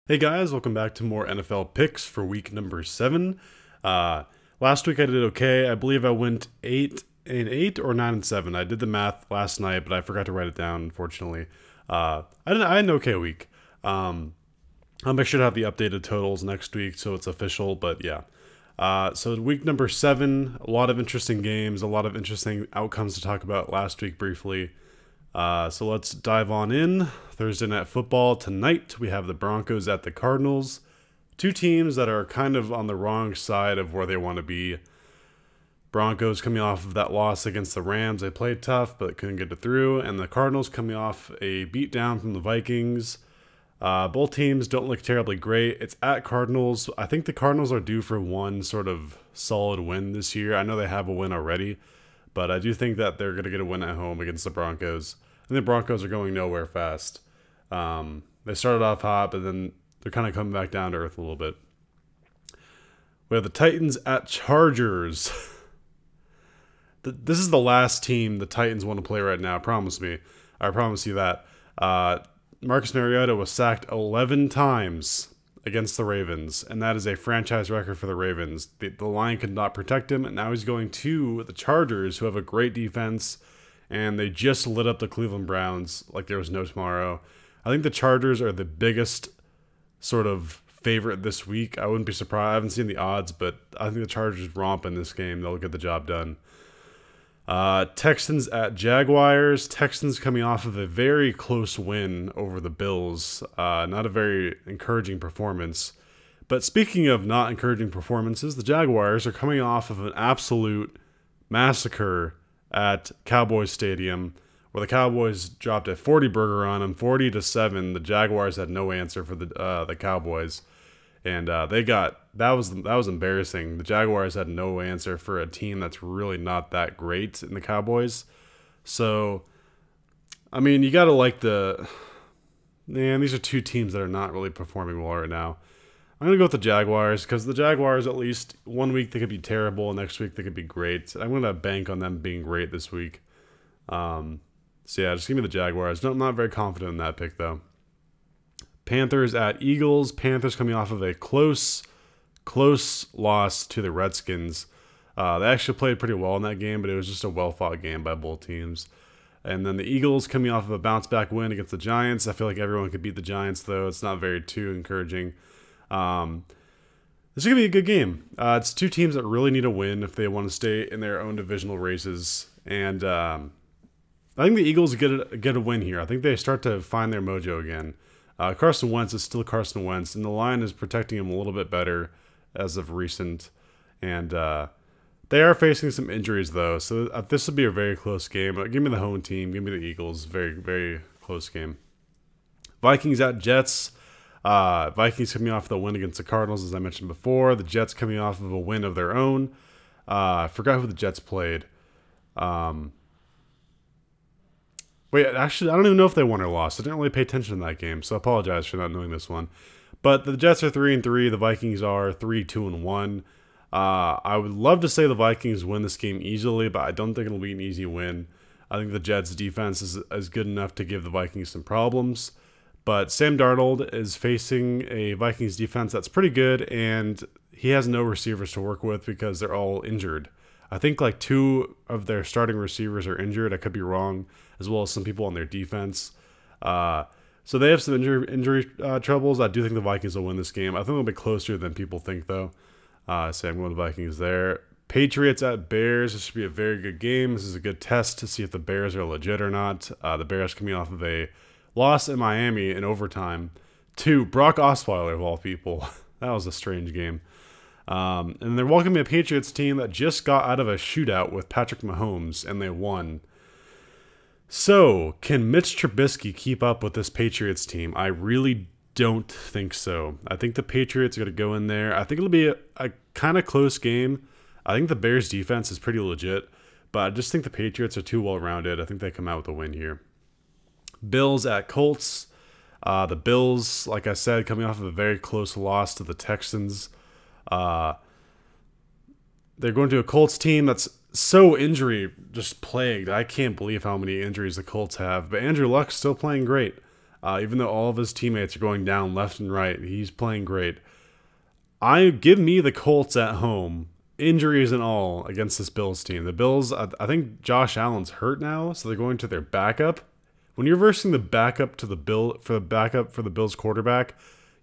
Hey guys, welcome back to more NFL picks for week number 7. Last week I did okay. I believe I went 8-8 or 9-7. I did the math last night, but I forgot to write it down, unfortunately. I had an okay week. I'll make sure to have the updated totals next week so it's official, but yeah. So week number 7, a lot of interesting games, a lot of interesting outcomes to talk about last week briefly. So let's dive on in. Thursday Night Football tonight. We have the Broncos at the Cardinals. Two teams that are kind of on the wrong side of where they want to be. Broncos coming off of that loss against the Rams. They played tough, but couldn't get it through. And the Cardinals coming off a beatdown from the Vikings. Both teams don't look terribly great. It's at Cardinals. I think the Cardinals are due for one sort of solid win this year. I know they have a win already, but I do think that they're going to get a win at home against the Broncos. And the Broncos are going nowhere fast. They started off hot, but then they're kind of coming back down to earth a little bit. We have the Titans at Chargers. This is the last team the Titans want to play right now. Promise me. I promise you that. Marcus Mariota was sacked 11 times against the Ravens, and that is a franchise record for the Ravens. The line could not protect him, and now he's going to the Chargers, who have a great defense, and they just lit up the Cleveland Browns like there was no tomorrow. I think the Chargers are the biggest sort of favorite this week. I wouldn't be surprised. I haven't seen the odds, but I think the Chargers romp in this game. They'll get the job done. Texans at Jaguars. Texans coming off of a very close win over the Bills. Not a very encouraging performance. But speaking of not encouraging performances, the Jaguars are coming off of an absolute massacre at Cowboys Stadium, where the Cowboys dropped a 40 burger on them, 40-7. The Jaguars had no answer for the Cowboys, and that was embarrassing. The Jaguars had no answer for a team that's really not that great in the Cowboys. So, I mean, you gotta like these are two teams that are not really performing well right now. I'm going to go with the Jaguars because the Jaguars, at least one week they could be terrible, and next week they could be great. I'm going to bank on them being great this week. So yeah, just give me the Jaguars. No, I'm not very confident in that pick, though. Panthers at Eagles. Panthers coming off of a close loss to the Redskins. They actually played pretty well in that game, but it was just a well-fought game by both teams. And then the Eagles coming off of a bounce-back win against the Giants. I feel like everyone could beat the Giants, though. It's not very too encouraging. This is going to be a good game. It's two teams that really need a win if they want to stay in their own divisional races. And I think the Eagles get a win here. I think they start to find their mojo again. Carson Wentz is still Carson Wentz, and the line is protecting him a little bit better as of recent. And they are facing some injuries, though. So this will be a very close game. Give me the home team. Give me the Eagles. Very, very close game. Vikings at Jets. Vikings coming off the win against the Cardinals, as I mentioned before. The Jets coming off of a win of their own. I forgot who the Jets played. Wait, actually, I don't even know if they won or lost. I didn't really pay attention to that game, so I apologize for not knowing this one. But the Jets are 3-3. The Vikings are 3-2-1. I would love to say the Vikings win this game easily, but I don't think it'll be an easy win. I think the Jets' defense is good enough to give the Vikings some problems. But Sam Darnold is facing a Vikings defense that's pretty good, and he has no receivers to work with because they're all injured. I think like 2 of their starting receivers are injured. I could be wrong, as well as some people on their defense. So they have some injury troubles. I do think the Vikings will win this game. I think it'll be closer than people think, though. So I'm going with the Vikings there. Patriots at Bears. This should be a very good game. This is a good test to see if the Bears are legit or not. The Bears coming off of a loss in Miami in overtime to Brock Osweiler, of all people. That was a strange game. And they're welcoming a Patriots team that just got out of a shootout with Patrick Mahomes, and they won. So, can Mitch Trubisky keep up with this Patriots team? I really don't think so. I think the Patriots are going to go in there. I think it'll be a kind of close game. I think the Bears' defense is pretty legit, but I just think the Patriots are too well-rounded. I think they come out with a win here. Bills at Colts. The Bills, like I said, coming off of a very close loss to the Texans. They're going to a Colts team that's so injury just plagued. I can't believe how many injuries the Colts have. But Andrew Luck's still playing great. Even though all of his teammates are going down left and right, he's playing great. Give me the Colts at home, injuries and all, against this Bills team. The Bills, I think Josh Allen's hurt now, so they're going to their backup. When you're versing the backup to the backup for the Bills quarterback,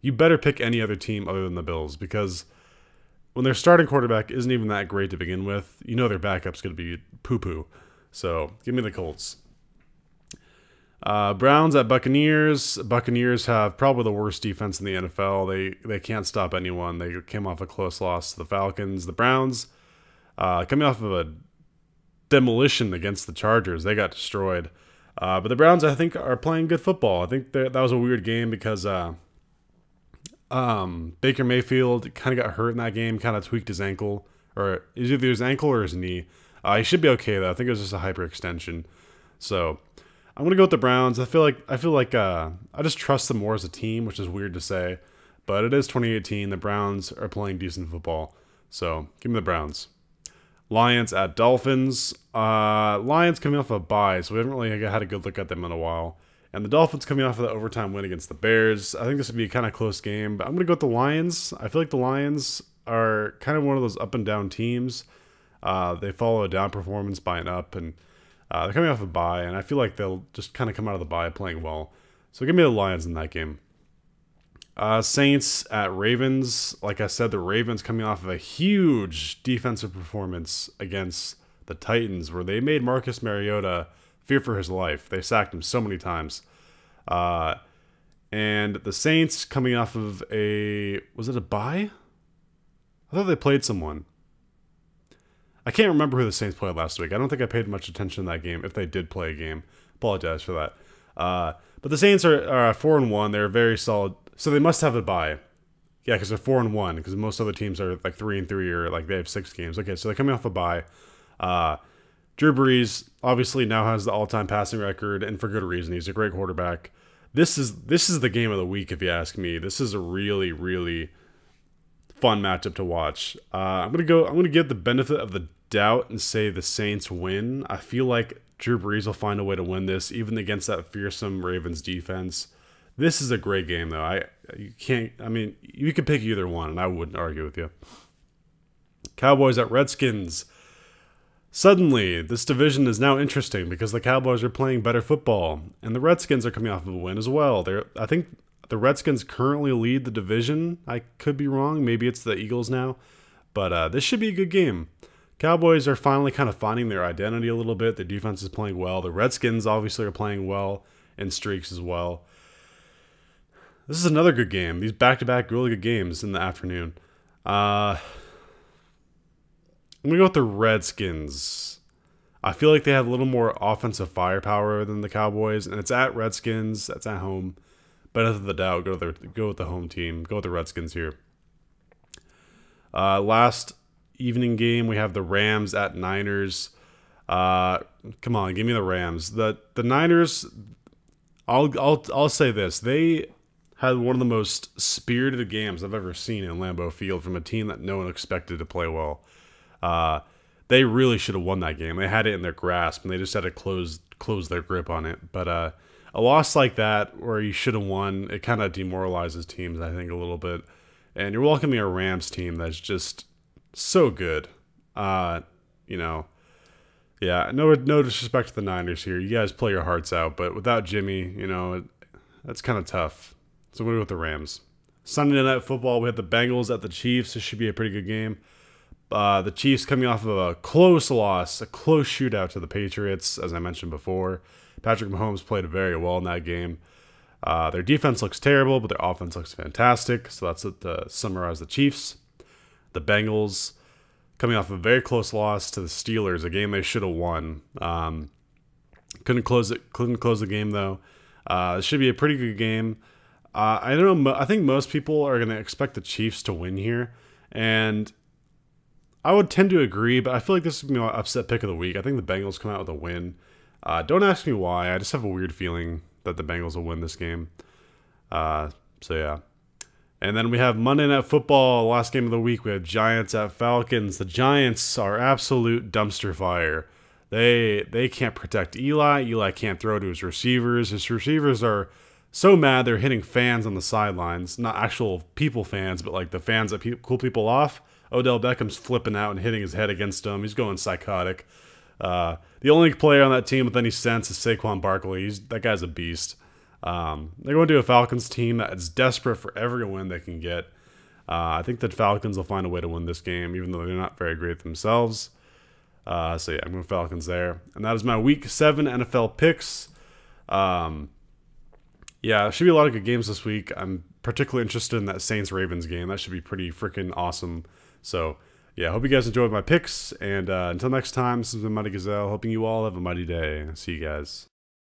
you better pick any other team other than the Bills, because when their starting quarterback isn't even that great to begin with, you know their backup's going to be poo-poo. So give me the Colts. Browns at Buccaneers. Buccaneers have probably the worst defense in the NFL. They can't stop anyone. They came off a close loss to the Falcons. The Browns, coming off of a demolition against the Chargers, they got destroyed. But the Browns, I think, are playing good football. I think that was a weird game because Baker Mayfield kind of got hurt in that game, kind of tweaked his ankle, or either his ankle or his knee. He should be okay though. I think it was just a hyperextension. So I'm gonna go with the Browns. I feel like I just trust them more as a team, which is weird to say, but it is 2018. The Browns are playing decent football, so give me the Browns. Lions at Dolphins. Lions coming off a bye, so we haven't really had a good look at them in a while. And the Dolphins coming off of the overtime win against the Bears. I think this would be a kind of close game, but I'm gonna go with the Lions. I feel like the Lions are kind of one of those up and down teams. They follow a down performance by an up, and they're coming off a bye, and I feel like they'll just kind of come out of the bye playing well. So give me the Lions in that game. Saints at Ravens. Like I said, the Ravens coming off of a huge defensive performance against the Titans, where they made Marcus Mariota fear for his life. They sacked him so many times. And the Saints coming off of was it a bye? I thought they played someone. I can't remember who the Saints played last week. I don't think I paid much attention to that game, if they did play a game. Apologize for that. But the Saints are 4-1. They're very solid. So they must have a bye. Yeah, because they're 4-1, because most other teams are like 3-3, or like they have 6 games. Okay, so they're coming off a bye. Drew Brees obviously now has the all-time passing record, and for good reason. He's a great quarterback. This is the game of the week, if you ask me. This is a really, really fun matchup to watch. I'm gonna give the benefit of the doubt and say the Saints win. I feel like Drew Brees will find a way to win this, even against that fearsome Ravens defense. This is a great game, though. You could pick either one, and I wouldn't argue with you. Cowboys at Redskins. Suddenly, this division is now interesting because the Cowboys are playing better football, and the Redskins are coming off of a win as well. I think the Redskins currently lead the division. I could be wrong. Maybe it's the Eagles now. But this should be a good game. Cowboys are finally kind of finding their identity a little bit. The defense is playing well. The Redskins obviously are playing well in streaks as well. This is another good game. These back-to-back really good games in the afternoon. I'm going to go with the Redskins. I feel like they have a little more offensive firepower than the Cowboys, and it's at Redskins. That's at home. Benefit of the doubt, go with the home team. Go with the Redskins here. Last evening game, we have the Rams at Niners. Come on, give me the Rams. The Niners, I'll say this. They had one of the most spirited games I've ever seen in Lambeau Field from a team that no one expected to play well. They really should have won that game. They had it in their grasp, and they just had to close their grip on it. But a loss like that, where you should have won, it kind of demoralizes teams, I think, a little bit. And you're welcoming a Rams team that's just so good. Yeah, no disrespect to the Niners here. You guys play your hearts out, but without Jimmy, that's kind of tough. So I'm going to go with the Rams. Sunday Night Football, we have the Bengals at the Chiefs. This should be a pretty good game. The Chiefs coming off of a close loss, a close shootout to the Patriots, as I mentioned before. Patrick Mahomes played very well in that game. Their defense looks terrible, but their offense looks fantastic. So that's it to summarize the Chiefs. The Bengals coming off a very close loss to the Steelers, a game they should have won. Couldn't close the game though. It should be a pretty good game. I don't know. I think most people are going to expect the Chiefs to win here, and I would tend to agree. But I feel like this is going to be my upset pick of the week. I think the Bengals come out with a win. Don't ask me why. I just have a weird feeling that the Bengals will win this game. So yeah. And then we have Monday Night Football, last game of the week. We have Giants at Falcons. The Giants are absolute dumpster fire. They can't protect Eli. Eli can't throw to his receivers. His receivers are so mad they're hitting fans on the sidelines, not actual people fans, but like the fans that cool people off. Odell Beckham's flipping out and hitting his head against them. He's going psychotic. The only player on that team with any sense is Saquon Barkley. That guy's a beast. They're going to a Falcons team that is desperate for every win they can get. I think the Falcons will find a way to win this game, even though they're not very great themselves. So yeah, I'm going Falcons there. And that is my Week 7 NFL picks. Yeah, there should be a lot of good games this week. I'm particularly interested in that Saints-Ravens game. That should be pretty freaking awesome. So yeah, I hope you guys enjoyed my picks. And until next time, this has been Mighty Gazelle, hoping you all have a mighty day. See you guys.